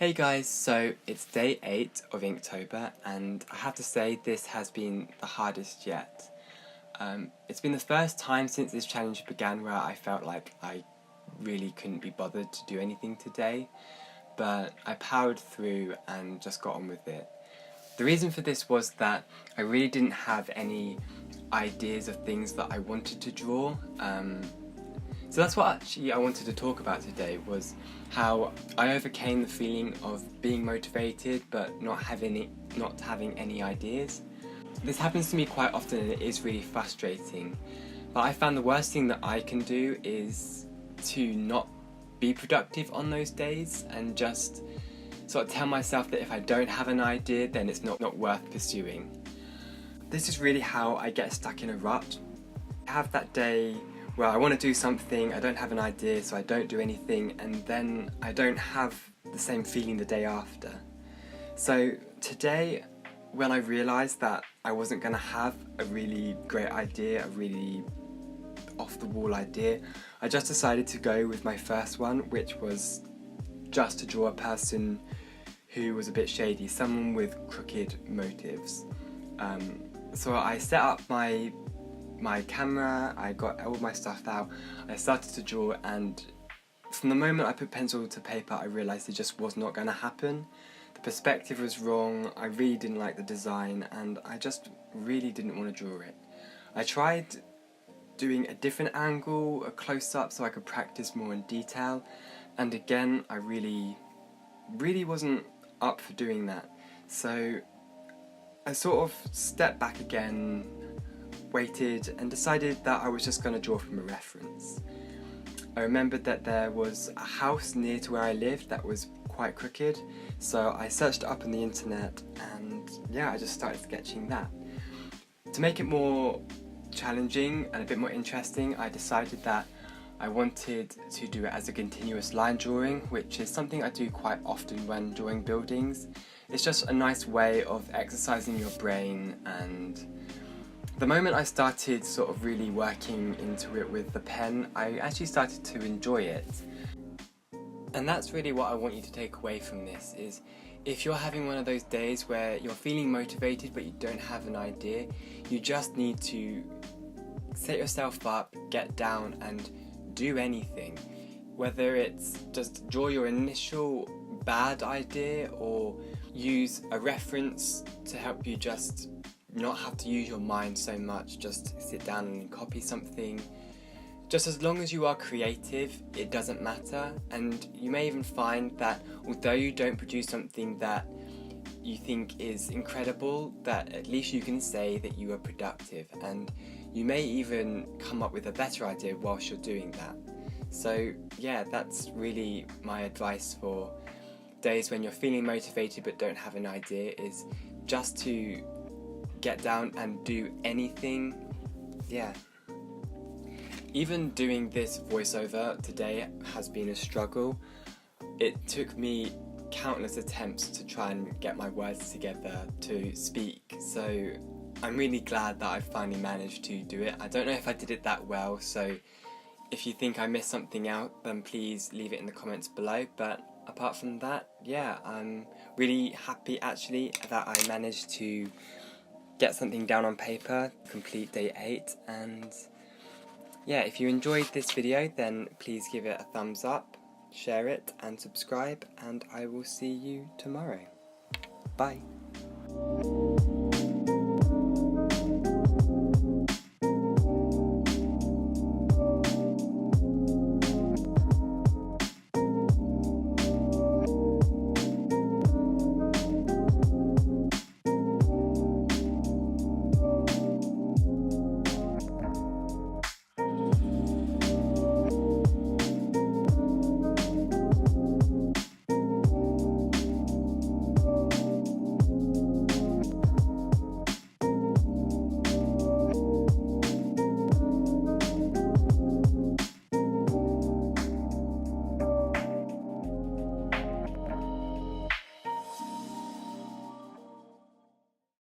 Hey guys, so it's day 8 of Inktober and I have to say this has been the hardest yet. It's been the first time since this challenge began where I felt like I really couldn't be bothered to do anything today, but I powered through and just got on with it. The reason for this was that I really didn't have any ideas of things that I wanted to draw. So that's what actually I wanted to talk about today, was how I overcame the feeling of being motivated but not having any ideas. This happens to me quite often and it is really frustrating, but I found the worst thing that I can do is to not be productive on those days and just sort of tell myself that if I don't have an idea then it's not worth pursuing. This is really how I get stuck in a rut. I have that day where I want to do something, I don't have an idea, so I don't do anything, and then I don't have the same feeling the day after. So today, when I realised that I wasn't going to have a really great idea, a really off-the-wall idea, I just decided to go with my first one, which was just to draw a person who was a bit shady, someone with crooked motives. So I set up my camera, I got all my stuff out, I started to draw, and from the moment I put pencil to paper I realised it just was not going to happen. The perspective was wrong, I really didn't like the design, and I just really didn't want to draw it. I tried doing a different angle, a close-up, so I could practice more in detail, and again I really wasn't up for doing that. So I sort of stepped back again, waited and decided that I was just going to draw from a reference. I remembered that there was a house near to where I lived that was quite crooked, so I searched it up on the internet and yeah, I just started sketching that. To make it more challenging and a bit more interesting, I decided that I wanted to do it as a continuous line drawing, which is something I do quite often when drawing buildings. It's just a nice way of exercising your brain, and the moment I started sort of really working into it with the pen, I actually started to enjoy it. And that's really what I want you to take away from this, is if you're having one of those days where you're feeling motivated but you don't have an idea, you just need to set yourself up, get down and do anything. Whether it's just draw your initial bad idea or use a reference to help you just not have to use your mind so much, just sit down and copy something. Just as long as you are creative, it doesn't matter, and you may even find that although you don't produce something that you think is incredible, that at least you can say that you are productive, and you may even come up with a better idea whilst you're doing that. So yeah, that's really my advice for days when you're feeling motivated but don't have an idea, is just to get down and do anything. Yeah. Even doing this voiceover today has been a struggle. It took me countless attempts to try and get my words together to speak, so I'm really glad that I finally managed to do it. I don't know if I did it that well, so if you think I missed something out, then please leave it in the comments below, but apart from that, yeah, I'm really happy actually that I managed to get something down on paper, complete day 8, and yeah, if you enjoyed this video then please give it a thumbs up, share it and subscribe, and I will see you tomorrow. Bye.